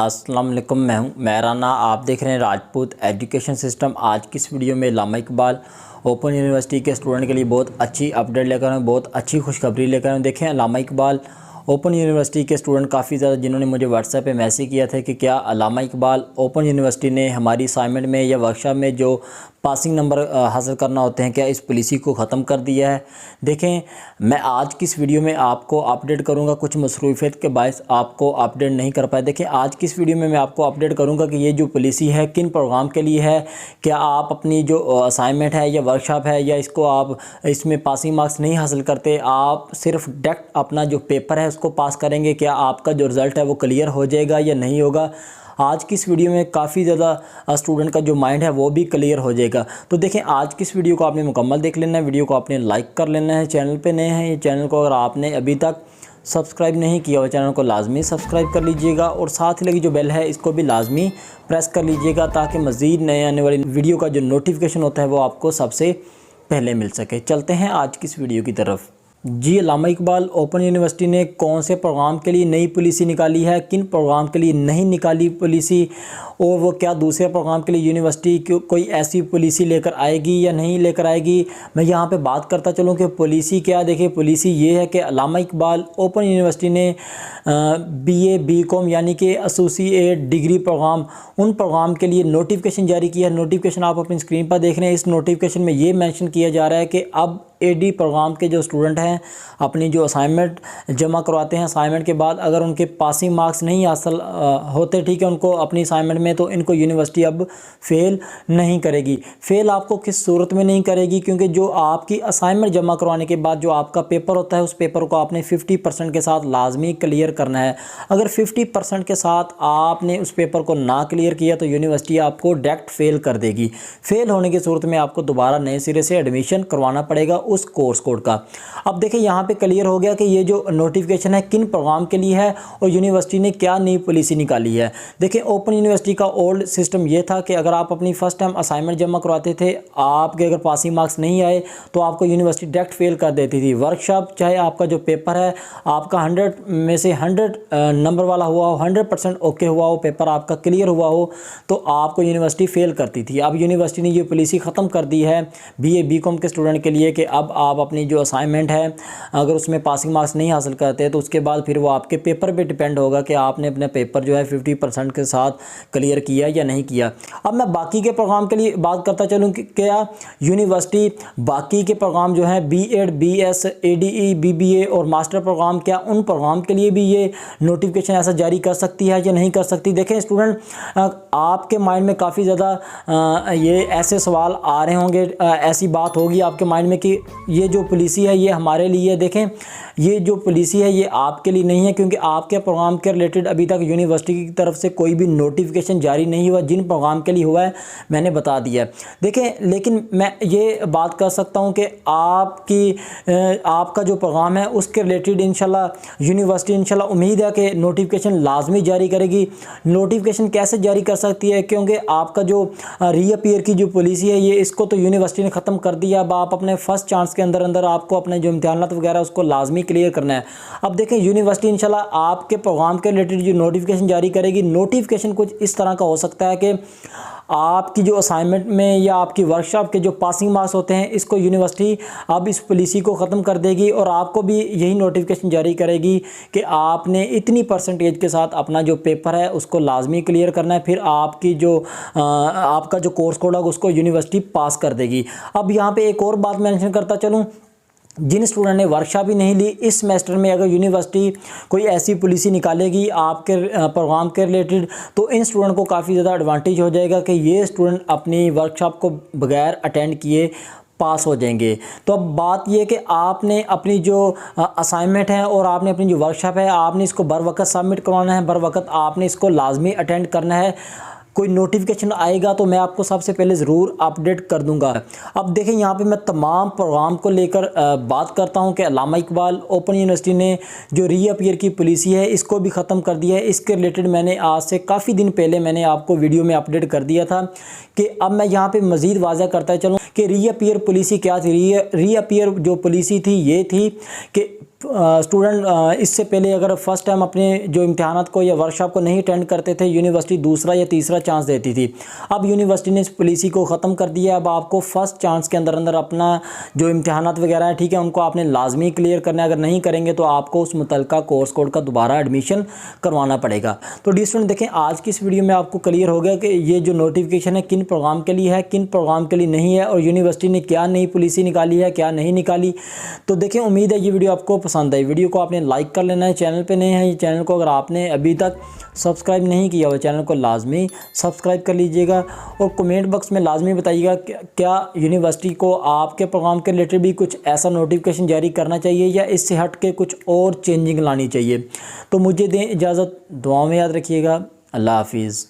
अस्सलाम वालेकुम, मैं हूं महराना। आप देख रहे हैं राजपूत एजुकेशन सिस्टम। आज की इस वीडियो में अल्लामा इकबाल ओपन यूनिवर्सिटी के स्टूडेंट के लिए बहुत अच्छी अपडेट लेकर आए, बहुत अच्छी खुशखबरी लेकर आए। देखें, अल्लामा इकबाल ओपन यूनिवर्सिटी के स्टूडेंट काफ़ी ज़्यादा जिन्होंने मुझे व्हाट्सएप पे मैसेज किया था कि क्या अल्लामा इकबाल ओपन यूनिवर्सिटी ने हमारी असाइनमेंट में या वर्कशॉप में जो पासिंग नंबर हासिल करना होते हैं, क्या इस पॉलिसी को ख़त्म कर दिया है। देखें, मैं आज की इस वीडियो में आपको अपडेट करूंगा। कुछ मसरूफियत के बायस आपको अपडेट नहीं कर पाए। देखें, आज की इस वीडियो में मैं आपको अपडेट करूंगा कि ये जो पॉलिसी है किन प्रोग्राम के लिए है। क्या आप अपनी जो असाइनमेंट है या वर्कशॉप है या इसको आप इसमें पासिंग मार्क्स नहीं हासिल करते, आप सिर्फ डायरेक्ट अपना जो पेपर है उसको पास करेंगे, क्या आपका जो रिज़ल्ट है वो क्लियर हो जाएगा या नहीं होगा। आज की इस वीडियो में काफ़ी ज़्यादा स्टूडेंट का जो माइंड है वो भी क्लियर हो जाएगा। तो देखें, आज की इस वीडियो को आपने मुकम्मल देख लेना है। वीडियो को आपने लाइक कर लेना है। चैनल पे नए हैं, ये चैनल को अगर आपने अभी तक सब्सक्राइब नहीं किया हो, चैनल को लाजमी सब्सक्राइब कर लीजिएगा और साथ ही लगी जो बेल है इसको भी लाजमी प्रेस कर लीजिएगा ताकि मज़ीद नए आने वाली वीडियो का जो नोटिफिकेशन होता है वो आपको सबसे पहले मिल सके। चलते हैं आज की इस वीडियो की तरफ। जी, अल्लामा इकबाल ओपन यूनिवर्सिटी ने कौन से प्रोग्राम के लिए नई पॉलिसी निकाली है, किन प्रोग्राम के लिए नहीं निकाली पॉलिसी, और वो क्या दूसरे प्रोग्राम के लिए यूनिवर्सिटी कोई ऐसी पॉलिसी लेकर आएगी या नहीं लेकर आएगी, मैं यहाँ पे बात करता चलूँ कि पॉलिसी क्या। देखिए, पॉलिसी ये है कि अल्लामा इकबाल ओपन यूनिवर्सिटी ने BA BCom यानी कि एसोसिएट डिग्री प्रोग्राम, उन प्रोग्राम के लिए नोटिफिकेशन जारी किया है। नोटिफिकेशन आप अपनी स्क्रीन पर देख रहे हैं। इस नोटिफिकेशन में ये मेंशन किया जा रहा है कि अब AD प्रोग्राम के जो स्टूडेंट हैं अपनी जो असाइनमेंट जमा करवाते हैं, असाइनमेंट के बाद अगर उनके पासिंग मार्क्स नहीं हासिल होते, ठीक है, उनको अपनी असाइनमेंट में, तो इनको यूनिवर्सिटी अब फेल नहीं करेगी। फेल आपको किस सूरत में नहीं करेगी, क्योंकि जो आपकी असाइनमेंट जमा करवाने के बाद जो आपका पेपर होता है उस पेपर को आपने 50% के साथ लाजमी क्लियर करना है। अगर 50% के साथ आपने उस पेपर को ना क्लियर किया तो यूनिवर्सिटी आपको डायरेक्ट फेल कर देगी। फेल होने की सूरत में आपको दोबारा नए सिरे से एडमिशन करवाना पड़ेगा उस कोर्स कोड का। अब देखिए, यहाँ पे क्लियर हो गया कि ये जो नोटिफिकेशन है किन प्रोग्राम के लिए है और यूनिवर्सिटी ने क्या नई पॉलिसी निकाली है। देखिए, ओपन यूनिवर्सिटी का ओल्ड सिस्टम ये था कि अगर आप अपनी फर्स्ट टाइम असाइनमेंट जमा करवाते थे, आपके अगर पासिंग मार्क्स नहीं आए तो आपको यूनिवर्सिटी डायरेक्ट फेल कर देती थी। वर्कशॉप चाहे आपका जो पेपर है आपका 100 में से 100 नंबर वाला हुआ हो, 100% ओके हुआ हो, पेपर आपका क्लियर हुआ हो, तो आपको यूनिवर्सिटी फेल करती थी। अब यूनिवर्सिटी ने ये पॉलिसी ख़त्म कर दी है BA BCom के स्टूडेंट के लिए कि अब आप अपनी जो असाइनमेंट है अगर उसमें पासिंग मार्क्स नहीं हासिल करते तो उसके बाद फिर वो आपके पेपर पे डिपेंड होगा कि आपने अपना पेपर जो है 50% के साथ क्लियर किया या नहीं किया। अब मैं बाकी के प्रोग्राम के लिए बात करता चलूँ कि क्या यूनिवर्सिटी बाकी के प्रोग्राम जो है B.Ed BS ADE BBA और मास्टर प्रोग्राम, क्या उन प्रोग्राम के लिए भी ये नोटिफिकेशन ऐसा जारी कर सकती है या नहीं कर सकती। देखें स्टूडेंट, आपके माइंड में काफ़ी ज़्यादा ये ऐसे सवाल आ रहे होंगे, ऐसी बात होगी आपके माइंड में कि ये जो पॉलिसी है ये हमारे लिए है। देखें, ये जो पॉलिसी है ये आपके लिए नहीं है, क्योंकि आपके प्रोग्राम के रिलेटेड अभी तक यूनिवर्सिटी की तरफ से कोई भी नोटिफिकेशन जारी नहीं हुआ। जिन प्रोग्राम के लिए हुआ है मैंने बता दिया। देखें, लेकिन मैं ये बात कर सकता हूँ कि आपका जो प्रोग्राम है उसके रिलेटेड इंशाल्लाह यूनिवर्सिटी इंशाल्लाह उम्मीद है कि नोटिफिकेशन लाजमी जारी करेगी। नोटिफिकेशन कैसे जारी कर सकती है, क्योंकि आपका जो रीअपीयर की जो पॉलिसी है ये इसको तो यूनिवर्सिटी ने ख़त्म कर दिया। अब आप अपने फर्स्ट चांस के अंदर आपको अपने जो इम्तिहानात वगैरह उसको लाजमी क्लियर करना है। अब देखें, यूनिवर्सिटी इंशाल्लाह आपके प्रोग्राम के रिलेटेड जो नोटिफिकेशन जारी करेगी, नोटिफिकेशन कुछ इस तरह का हो सकता है कि आपकी जो असाइनमेंट में या आपकी वर्कशॉप के जो पासिंग मार्क्स होते हैं इसको यूनिवर्सिटी अब इस पॉलिसी को ख़त्म कर देगी और आपको भी यही नोटिफिकेशन जारी करेगी कि आपने इतनी परसेंटेज के साथ अपना जो पेपर है उसको लाजमी क्लियर करना है। फिर आपकी जो आपका जो कोर्स कोड होगा उसको यूनिवर्सिटी पास कर देगी। अब यहाँ पे एक और बात मेंशन करता चलूँ, जिन स्टूडेंट ने वर्कशॉप ही नहीं ली इस सेमेस्टर में, अगर यूनिवर्सिटी कोई ऐसी पॉलिसी निकालेगी आपके प्रोग्राम के रिलेटेड, तो इन स्टूडेंट को काफ़ी ज़्यादा एडवांटेज हो जाएगा कि ये स्टूडेंट अपनी वर्कशॉप को बगैर अटेंड किए पास हो जाएंगे। तो अब बात ये है कि आपने अपनी जो असाइनमेंट है और आपने अपनी जो वर्कशॉप है आपने इसको बर वक्त सबमिट करवाना है, बर वक्त आपने इसको लाजमी अटेंड करना है। कोई नोटिफिकेशन आएगा तो मैं आपको सबसे पहले ज़रूर अपडेट कर दूंगा। अब देखें, यहाँ पे मैं तमाम प्रोग्राम को लेकर बात करता हूँ कि अल्लामा इकबाल ओपन यूनिवर्सिटी ने जो रीअपीयर की पॉलिसी है इसको भी ख़त्म कर दिया है। इसके रिलेटेड मैंने आज से काफ़ी दिन पहले मैंने आपको वीडियो में अपडेट कर दिया था कि अब मैं यहाँ पे मज़ीद वाज़ा करता चलूँ कि रीअपीयर पॉलिसी क्या थी। रीअपीयर जो पॉलिसी थी ये थी कि स्टूडेंट इससे पहले अगर फर्स्ट टाइम अपने जो इम्तिहानात को या वर्कशॉप को नहीं अटेंड करते थे, यूनिवर्सिटी दूसरा या तीसरा चांस देती थी। अब यूनिवर्सिटी ने इस पॉलिसी को ख़त्म कर दिया। अब आपको फर्स्ट चांस के अंदर अंदर अपना जो इम्तिहानात वगैरह है, ठीक है, उनको आपने लाजमी क्लियर करना है। अगर नहीं करेंगे तो आपको उस मुतलका कोर्स कोड का दोबारा एडमिशन करवाना पड़ेगा। तो डी स्टूडेंट देखें, आज की इस वीडियो में आपको क्लियर हो गया कि ये जो नोटिफिकेशन है किन प्रोग्राम के लिए है, किन प्रोग्राम के लिए नहीं है, और यूनिवर्सिटी ने क्या नई पॉलिसी निकाली है, क्या नहीं निकाली। तो देखें, उम्मीद है ये वीडियो आपको पसंद आई। वीडियो को आपने लाइक कर लेना है। चैनल पे नए हैं, ये चैनल को अगर आपने अभी तक सब्सक्राइब नहीं किया हो, चैनल को लाजमी सब्सक्राइब कर लीजिएगा। और कमेंट बॉक्स में लाजमी बताइएगा क्या यूनिवर्सिटी को आपके प्रोग्राम के रिलेटेड भी कुछ ऐसा नोटिफिकेशन जारी करना चाहिए या इससे हट के कुछ और चेंजिंग लानी चाहिए। तो मुझे दें इजाज़त, दुआ में याद रखिएगा। अल्लाह हाफिज़।